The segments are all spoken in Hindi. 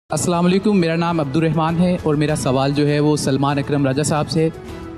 अस्सलाम वालेकुम, मेरा नाम अब्दुल रहमान है और मेरा सवाल जो है वो सलमान अकरम राजा साहब से है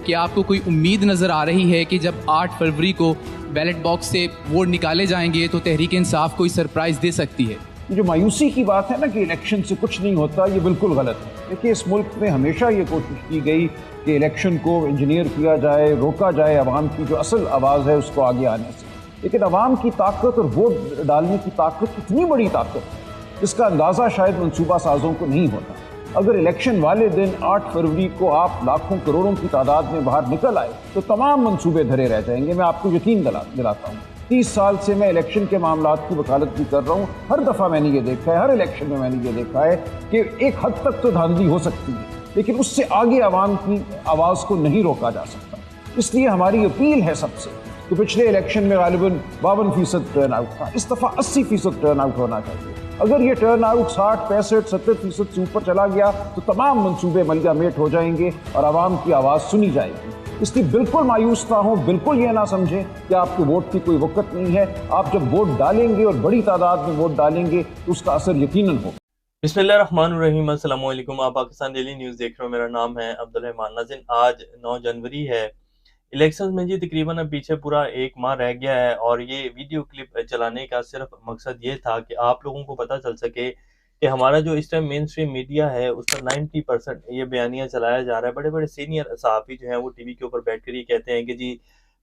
कि आपको कोई उम्मीद नज़र आ रही है कि जब 8 फरवरी को बैलेट बॉक्स से वोट निकाले जाएंगे तो तहरीक इंसाफ कोई सरप्राइज़ दे सकती है। जो मायूसी की बात है ना कि इलेक्शन से कुछ नहीं होता, ये बिल्कुल गलत है। देखिए, इस मुल्क में हमेशा ये कोशिश की गई कि इलेक्शन को इंजीनियर किया जाए, रोका जाए अवाम की जो असल आवाज़ है उसको आगे आने से। लेकिन अवाम की ताकत और वोट डालने की ताकत इतनी बड़ी ताकत है जिसका अंदाज़ा शायद मनसूबा साजों को नहीं होता। अगर इलेक्शन वाले दिन 8 फरवरी को आप लाखों करोड़ों की तादाद में बाहर निकल आए तो तमाम मंसूबे धरे रह जाएंगे। मैं आपको यकीन दिलाता हूँ, 30 साल से मैं इलेक्शन के मामलात की वकालत भी कर रहा हूँ। हर दफ़ा मैंने ये देखा है, हर इलेक्शन में मैंने ये देखा है कि एक हद तक तो धांधली हो सकती है, लेकिन उससे आगे आवाम की आवाज़ को नहीं रोका जा सकता। इसलिए हमारी अपील है सबसे कि पिछले इलेक्शन में गालिबन 52% टर्न आउट था, इस दफ़ा 80% टर्न आउट होना चाहिए। अगर ये टर्न आउट 60, 65, 70% से ऊपर चला गया तो तमाम मंसूबे मलगामेट हो जाएंगे और आवाम की आवाज़ सुनी जाएगी। इसलिए बिल्कुल मायूस ना हो, बिल्कुल ये ना समझें कि आपके वोट की कोई वक़्त नहीं है। आप जब वोट डालेंगे और बड़ी तादाद में वोट डालेंगे तो उसका असर यकीनन होगा। बिस्मिल्लाहिर्रहमानिर्रहीम, अस्सलाम वालेकुम। आप पाकिस्तान डेली न्यूज़ देख रहे हो। मेरा नाम है अब्दुल रहमान। नाज़रीन, आज 9 जनवरी है। इलेक्शंस में जी तकरीबन अब पीछे पूरा 1 माह रह गया है और ये वीडियो क्लिप चलाने का सिर्फ मकसद ये था कि आप लोगों को पता चल सके कि हमारा जो इस टाइम मेन स्ट्रीम मीडिया है उस पर 90% ये बयानिया चलाया जा रहा है। बड़े बड़े सीनियर सहाफ़ी जो हैं वो टीवी के ऊपर बैठ कर ये कहते हैं कि जी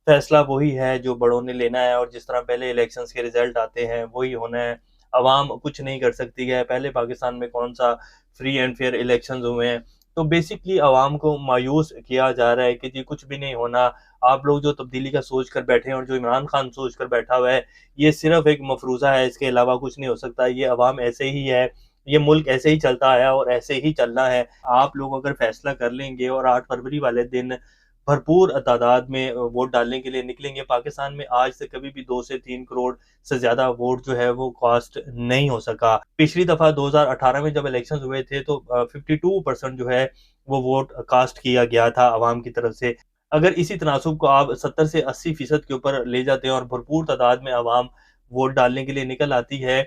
फैसला वही है जो बड़ों ने लेना है और जिस तरह पहले इलेक्शंस के रिजल्ट आते हैं वही होना है, अवाम कुछ नहीं कर सकती है। पहले पाकिस्तान में कौन सा फ्री एंड फेयर इलेक्शंस हुए हैं। तो बेसिकली अवाम को मायूस किया जा रहा है कि जी कुछ भी नहीं होना। आप लोग जो तब्दीली का सोच कर बैठे हैं और जो इमरान खान सोच कर बैठा हुआ है, ये सिर्फ एक मफरूज़ा है, इसके अलावा कुछ नहीं हो सकता। ये अवाम ऐसे ही है, ये मुल्क ऐसे ही चलता आया और ऐसे ही चलना है। आप लोग अगर फैसला कर लेंगे और 8 फरवरी वाले दिन भरपूर तादाद में वोट डालने के लिए निकलेंगे, पाकिस्तान में आज से कभी भी 2 से 3 करोड़ से ज़्यादा वोट जो है वो कास्ट नहीं हो सका। पिछली दफ़ा 2018 में जब इलेक्शंस हुए थे तो 52% जो है वो वोट कास्ट किया गया था अवाम की तरफ से। अगर इसी तनासुब को आप 70 से 80% के ऊपर ले जाते हैं और भरपूर तादाद में अवाम वोट डालने के लिए निकल आती है,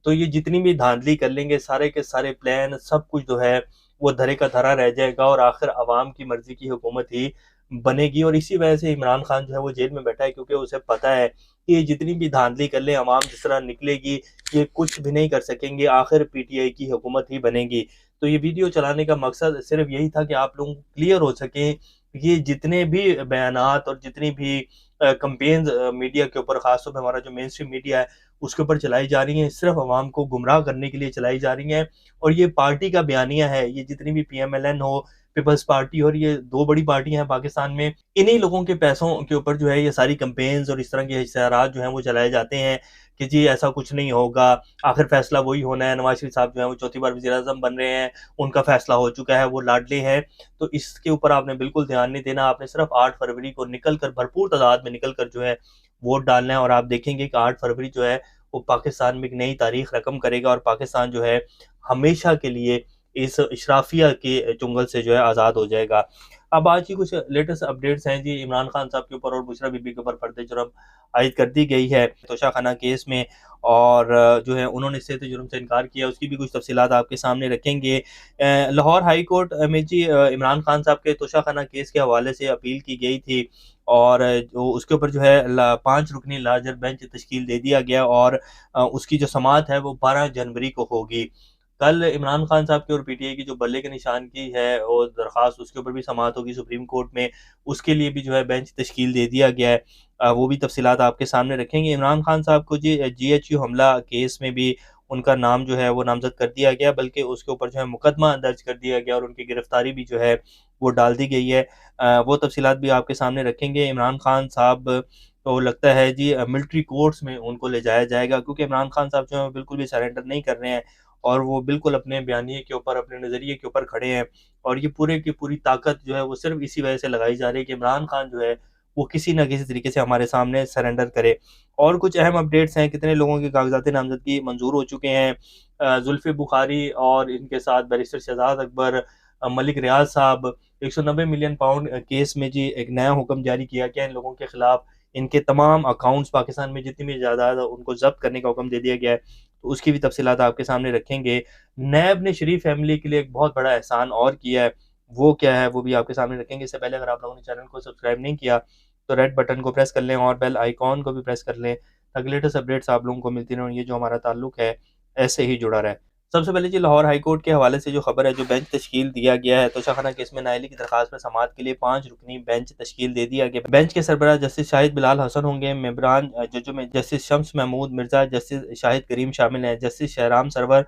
तो ये जितनी भी धांधली कर लेंगे, सारे के सारे प्लान सब कुछ जो है वो धरे का धरा रह जाएगा और आखिर अवाम की मर्ज़ी की हुकूमत ही बनेगी। और इसी वजह से इमरान खान जो है वो जेल में बैठा है, क्योंकि उसे पता है कि ये जितनी भी धांधली कर ले, अवाम जिस तरह निकलेगी, ये कुछ भी नहीं कर सकेंगे, आखिर पीटीआई की हुकूमत ही बनेगी। तो ये वीडियो चलाने का मकसद सिर्फ यही था कि आप लोगों को क्लियर हो सके ये जितने भी बयानात और जितनी भी कैंपेन्स मीडिया के ऊपर, खासतौर पे हमारा जो मेन स्ट्रीम मीडिया है उसके ऊपर चलाई जा रही हैं, सिर्फ अवाम को गुमराह करने के लिए चलाई जा रही हैं। और ये पार्टी का बयानिया है, ये जितनी भी पीएमएलएन हो, पीपल्स पार्टी और ये 2 बड़ी पार्टियां हैं पाकिस्तान में, इन्हीं लोगों के पैसों के ऊपर जो है ये सारी कैंपेन्स और इस तरह के इश्तिहारात जो हैं वो चलाए जाते हैं कि जी ऐसा कुछ नहीं होगा, आखिर फैसला वही होना है। नवाज शरीफ साहब जो है वो चौथी बार वज़ीर-ए-आज़म बन रहे हैं, उनका फैसला हो चुका है, वो लाडले हैं। तो इसके ऊपर आपने बिल्कुल ध्यान नहीं देना। आपने सिर्फ 8 फरवरी को निकल कर, भरपूर तादाद में निकल कर जो है वोट डालना है और आप देखेंगे कि 8 फरवरी जो है वो पाकिस्तान में एक नई तारीख रकम करेगा और पाकिस्तान जो है हमेशा के लिए इस इशराफिया के चुंगल से जो है आज़ाद हो जाएगा। अब आज की कुछ लेटेस्ट अपडेट्स हैं जी। इमरान खान साहब के ऊपर और बुशरा बीबी के ऊपर फर्द जुर्म आयद कर दी गई है तोशाखाना केस में, और जो है उन्होंने सेहत जुर्म से इनकार किया। उसकी भी कुछ तफसीलात आपके सामने रखेंगे। लाहौर हाई कोर्ट में जी इमरान खान साहब के तोशाखाना केस के हवाले से अपील की गई थी और जो उसके ऊपर जो है 5 रुकनी लार्जर बेंच तश्कील दे दिया गया और उसकी जो समाअत है वो 12 जनवरी को होगी। कल इमरान खान साहब की और पीटीआई की जो बल्ले के निशान की है और दरख्वास्त, उसके ऊपर भी समाअत होगी सुप्रीम कोर्ट में, उसके लिए भी जो है बेंच तश्कील दे दिया गया है। वो भी तफसीलात आपके सामने रखेंगे। इमरान खान साहब को जी जीएचयू हमला केस में भी उनका नाम जो है वो नामजद कर दिया गया, बल्कि उसके ऊपर जो है मुकदमा दर्ज कर दिया गया और उनकी गिरफ्तारी भी जो है वो डाल दी गई है। वो तफसीलात भी आपके सामने रखेंगे। इमरान खान साहब तो लगता है जी मिलिट्री कोर्ट्स में उनको ले जाया जाएगा, क्योंकि इमरान खान साहब जो है बिल्कुल भी सरेंडर नहीं कर रहे हैं और वो बिल्कुल अपने बयानिए के ऊपर, अपने नज़रिए के ऊपर खड़े हैं। और ये पूरे की पूरी ताकत जो है वो सिर्फ इसी वजह से लगाई जा रही है कि इमरान खान जो है वो किसी न किसी तरीके से हमारे सामने सरेंडर करे। और कुछ अहम अपडेट्स हैं। कितने लोगों के कागजात नामजदगी मंजूर हो चुके हैं। जुल्फ़ी बुखारी और इनके साथ बैरिस्टर शहजाद अकबर, मलिक रियाज साहब, 190 मिलियन पाउंड केस में जी एक नया हुक्म जारी किया गया इन लोगों के खिलाफ। इनके तमाम अकाउंट्स पाकिस्तान में जितनी भी जायदाद है उनको जब्त करने का हुक्म दे दिया गया है। तो उसकी भी तफसीलात आपके सामने रखेंगे। नैब ने शरीफ फैमिली के लिए एक बहुत बड़ा एहसान और किया है, वो क्या है वो भी आपके सामने रखेंगे। इससे पहले अगर आप लोगों ने चैनल को सब्सक्राइब नहीं किया तो रेड बटन को प्रेस कर लें और बेल आइकॉन को भी प्रेस कर लें, ताकि लेटेस्ट अपडेट्स आप लोगों को मिलती रहें और ये जो हमारा ताल्लुक है ऐसे ही जुड़ा रहे। सबसे पहले जी लाहौर हाई कोर्ट के हवाले से जो खबर है, जो बेंच तश्कील दिया गया है तोशाखाना केस में नाअहली की दरखास्त पर समाअत के लिए 5 रुकनी बेंच तश्कील दे दिया गया। बेंच के सरबराह जस्टिस शाहिद बिलाल हसन होंगे। मेंबरान जजों में जस्टिस शम्स महमूद मिर्जा, जस्टिस शाहिद करीम शामिल हैं। जस्टिस शहराम सरवर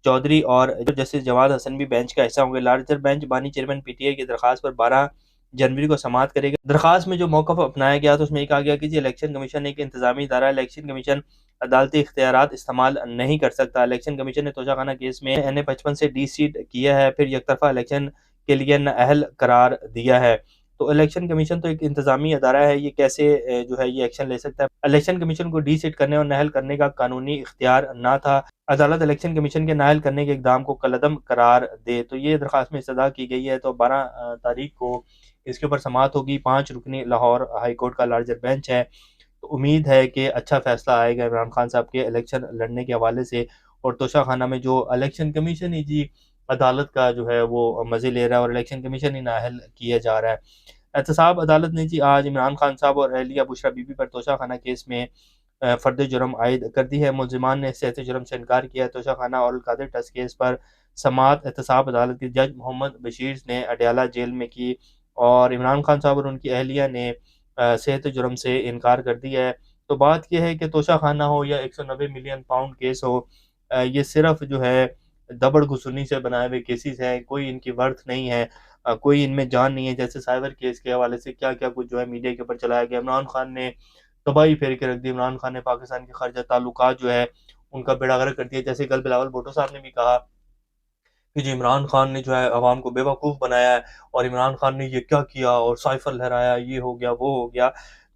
चौधरी और जस्टिस जवाद हसन भी बेंच का हिस्सा होंगे। लार्जर बेंच बानी चेयरमैन पीटीआई की दरखास्त पर 12 जनवरी को समाअत करेगा। दरखास्त में जो मौक़िफ़ अपनाया गया तो उसमें कहा गया कि जी इलेक्शन कमीशन एक इंतजामी इदारा, इलेक्शन कमीशन अदालती इख्तियारात इस्तेमाल नहीं कर सकता। इलेक्शन कमीशन ने तोशाखाना केस में NA-55 से डी-सीट किया है, फिर यकतरफा इलेक्शन के लिए नाअहल करार दिया है। तो इलेक्शन कमीशन तो एक इंतजामी अदारा है, ये कैसे जो है ये एक्शन ले सकता है। इलेक्शन कमीशन को डी-सीट करने और नाअहल करने का कानूनी इख्तियार ना था। अदालत इलेक्शन कमीशन के नाअहल करने के इक़दाम को कलअदम करार दे। तो ये दरखास्त में इस्तदा की गई है। तो 12 तारीख को इसके ऊपर समाअत होगी। 5 रुकनी लाहौर हाई कोर्ट का लार्जर बेंच है। तो उम्मीद है कि अच्छा फैसला आएगा इमरान खान साहब के इलेक्शन लड़ने के हवाले से। और तोशाखाना में जो इलेक्शन कमीशन ही जी अदालत का जो है वो मज़े ले रहा है और इलेक्शन कमीशन ही नाअहल किया जा रहा है। एहतसाब अदालत ने जी आज इमरान खान साहब और अहलिया बुशरा बीबी पर तोशाखाना केस में फ़र्द जुर्म आयद कर दी है। मुल्ज़िमान ने सेहत जुर्म से इनकार किया है। तोशाखाना और अलकादिर ट्रस्ट केस पर समाअत एहतसाब अदालत के जज मोहम्मद बशीर ने अडयाला जेल में की और इमरान खान साहब और उनकी अहलिया ने सेहत जुर्म से इनकार कर दिया है। तो बात यह है कि तोशाखाना हो या 190 मिलियन पाउंड केस हो, ये सिर्फ जो है दबड़ घुसुनी से बनाए हुए केसेस हैं, कोई इनकी वर्थ नहीं है, कोई इनमें जान नहीं है। जैसे साइबर केस के हवाले से क्या क्या कुछ जो है मीडिया के ऊपर चलाया गया, इमरान खान ने तबाही फेर के रख दी। इमरान खान ने पाकिस्तान के खारजा ताल्लुकात जो है उनका बेड़ा गर्क कर दिया। जैसे कल बिलावल भुट्टो साहब ने भी कहा कि जी इमरान खान ने जो है अवाम को बेवकूफ़ बनाया है और इमरान खान ने ये क्या किया और साइफर लहराया, ये हो गया वो हो गया।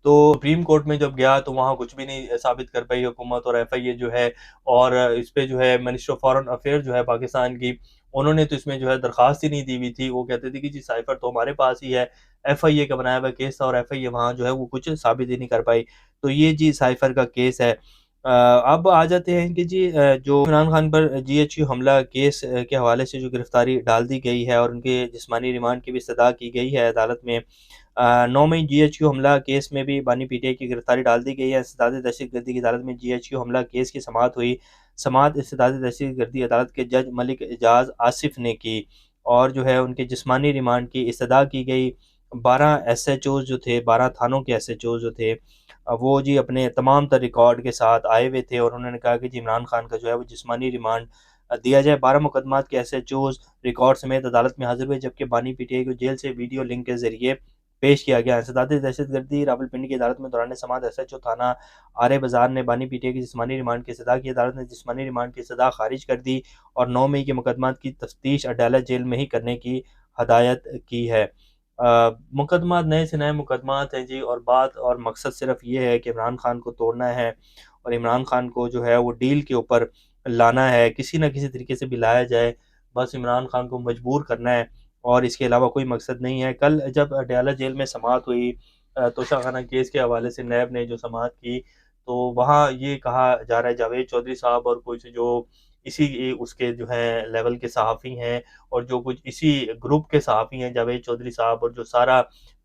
तो सुप्रीम कोर्ट में जब गया तो वहाँ कुछ भी नहीं साबित कर पाई हुकूमत और FIA जो है। और इस पे जो है मिनिस्टर ऑफ फॉरेन अफेयर जो है पाकिस्तान की, उन्होंने तो इसमें जो है दरख्वास्त ही नहीं दी हुई थी। वो कहते थे कि जी साइफर तो हमारे पास ही है, FIA का बनाया हुआ केस था और FIA वहाँ जो है वो कुछ साबित ही नहीं कर पाई। तो ये जी साइफर का केस है। अब आ जाते हैं कि जी जो इमरान खान पर GHQ हमला केस के हवाले से जो गिरफ्तारी डाल दी गई है और उनके जिस्मानी रिमांड की भी इस्तदा की गई है अदालत में। 9 मई GHQ हमला केस में भी बानी PTI की गिरफ्तारी डाल दी गई है। इस्तेदाद दहशतगर्दी की अदालत में GHQ हमला केस की समाअत हुई। समाअत इस्तेदाद दहशतगर्दी अदालत के जज मलिक एजाज आसिफ ने की और जो है उनके जिस्मानी रिमांड की इस्तदा की गई। 12 SHOs जो थे, 12 थानों के SHOs जो थे, वो जी अपने तमाम तर रिकॉर्ड के साथ आए हुए थे और उन्होंने कहा कि जी इमरान खान का जो है वो जिस्मानी रिमांड दिया जाए। 12 मुकदमात के SHOs रिकॉर्ड समेत अदालत में हाजिर हुए, जबकि बानी PTI को जेल से वीडियो लिंक के जरिए पेश किया गया। इंसदाद दहशतगर्दी रावलपिंडी की अदालत में दौरान समाअत SHO थाना आरे बाजार ने बानी PTI की जिस्मानी रिमांड की इस्तदा की। अदालत ने जिस्मानी रिमांड की इस्तदा खारिज कर दी और 9 मई के मुकदमात की तफ्तीश अडयाला जेल में ही करने की हदायत की है। मुकदमात नए से नए मुकदमात हैं जी और बात और मकसद सिर्फ ये है कि इमरान खान को तोड़ना है और इमरान खान को जो है वो डील के ऊपर लाना है, किसी न किसी तरीके से भी लाया जाए, बस इमरान खान को मजबूर करना है और इसके अलावा कोई मकसद नहीं है। कल जब अडयाला जेल में समाअत हुई तोशाखाना केस के हवाले से नैब ने जो समाअत की, तो वहाँ ये कहा जा रहा है जावेद चौधरी साहब और कुछ जो इसी उसके जो है लेवल के सहाफ़ी हैं और जो कुछ इसी ग्रुप के सहाफ़ी हैं, जावेद चौधरी साहब, और जो सारा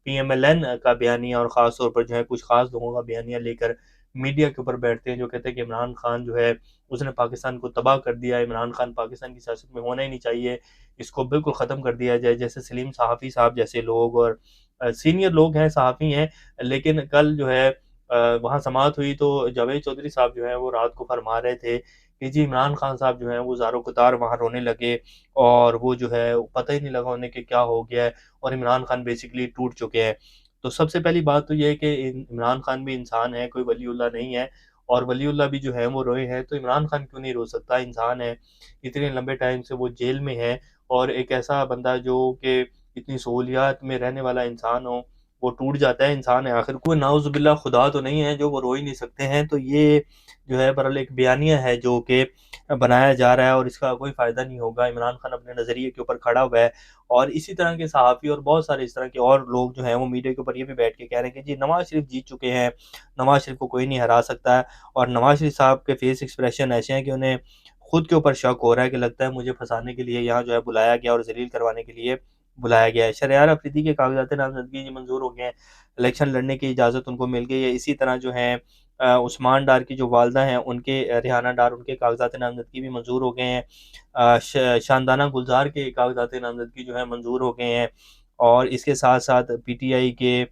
PMLN का बयानिया और ख़ास तौर पर जो है कुछ ख़ास लोगों का बयानिया लेकर मीडिया के ऊपर बैठते हैं, जो कहते हैं कि इमरान खान जो है उसने पाकिस्तान को तबाह कर दिया है, इमरान खान पाकिस्तान की सियासत में होना ही नहीं चाहिए, इसको बिल्कुल ख़त्म कर दिया जाए। जैसे सलीम सहाफ़ी साहब जैसे लोग और सीनियर लोग हैं, सहाफ़ी हैं। लेकिन कल जो है वहाँ समाअत हुई तो जावेद चौधरी साहब जो है वो रात को फरमा रहे थे कि जी इमरान खान साहब जो हैं वो ज़ारो क़तार वहाँ रोने लगे और वो जो है पता ही नहीं लगा उन्हें कि क्या हो गया है और इमरान खान बेसिकली टूट चुके हैं। तो सबसे पहली बात तो ये है कि इमरान खान भी इंसान है, कोई वलीउल्लाह नहीं है और वलीउल्लाह भी जो है वो रोए हैं, तो इमरान खान क्यों नहीं रो सकता? इंसान है, इतने लंबे टाइम से वो जेल में है और एक ऐसा बंदा जो कि इतनी सहूलियात में रहने वाला इंसान हो वो टूट जाता है। इंसान है आखिर, कोई नाउज़ुबिल्लाह खुदा तो नहीं है जो वो रो ही नहीं सकते हैं। तो ये जो है बहरहाल एक बयानिया है जो कि बनाया जा रहा है और इसका कोई फ़ायदा नहीं होगा। इमरान खान अपने नज़रिए के ऊपर खड़ा हुआ है और इसी तरह के सहाफ़ी और बहुत सारे इस तरह के और लोग जो हैं वो मीडिया के ऊपर ये भी बैठ के कह रहे हैं कि जी नवाज़ शरीफ जीत चुके हैं, नवाज़ शरीफ को कोई नहीं हरा सकता है। और नवाज़ शरीफ साहब के फेस एक्सप्रेशन ऐसे हैं कि उन्हें खुद के ऊपर शक हो रहा है कि लगता है मुझे फंसाने के लिए यहाँ जो है बुलाया गया और ज़लील करवाने के लिए बुलाया गया है। शहरयार अफरीदी के कागज़ात नामज़दगी जी मंज़ूर हो गए हैं, इलेक्शन लड़ने की इजाज़त उनको मिल गई है। इसी तरह जो है उस्मान डार की जो वालदा हैं उनके रेहाना डार, उनके कागज़ात नामज़दगी भी मंज़ूर हो गए हैं। शानदाना गुलज़ार के कागज़ात नामज़दगी जो है मंज़ूर हो गए हैं। और इसके साथ-साथ पीटीआई के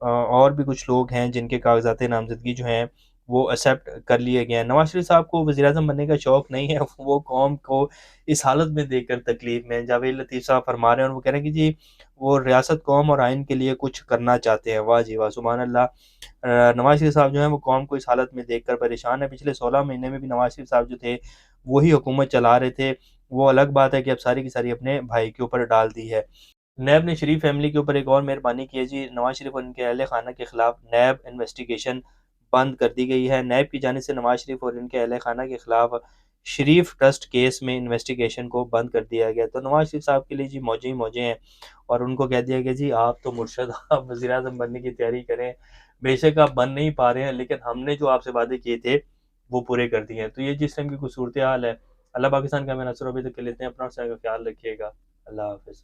और भी कुछ लोग हैं जिनके कागज़ात नामज़दगी जो हैं वो एक्सेप्ट कर लिए गए हैं। नवाज़ शरीफ साहब को वज़ीर-ए-आज़म बनने का शौक नहीं है, वो कौम को इस हालत में देखकर तकलीफ़ में हैं। जावेद लतीफ़ साहब फरमा रहे हैं और वो कह रहे हैं कि जी वो रियासत, कौम और आइन के लिए कुछ करना चाहते हैं। वाह जी वाह! सुभान अल्लाह। नवाज़ शरीफ साहब जो हैं वो कौम को इस हालत में देखकर परेशान है। पिछले 16 महीने में भी नवाज़ शरीफ साहब जो थे वही हुकूमत चला रहे थे। वो अलग बात है कि अब सारी की सारी अपने भाई के ऊपर डाल दी है। नैब ने शरीफ फैमिली के ऊपर एक और मेहरबानी की है जी। नवाज़ शरीफ और इनके अहले खाना के खिलाफ नैब इन्वेस्टिगेशन बंद कर दी गई है। नैब की जानिब से नवाज़ शरीफ और इनके अहले खाना के खिलाफ शरीफ ट्रस्ट केस में इन्वेस्टिगेशन को बंद कर दिया गया। तो नवाज़ शरीफ साहब के लिए जी मौजे ही मौजे हैं और उनको कह दिया गया जी आप तो मुर्शद, आप वज़ीर-ए-आज़म बनने की तैयारी करें। बेशक आप बन नहीं पा रहे हैं लेकिन हमने जो आपसे वादे किए थे वो पूरे कर दिए हैं। तो ये जिस टाइम की कुछ सूरत हाल है। अल्लाह पाकिस्तान का हमें नसर, अभी तक के लेते हैं। अपना और अपने का ख्याल रखिएगा। अल्लाह हाफ़िज़।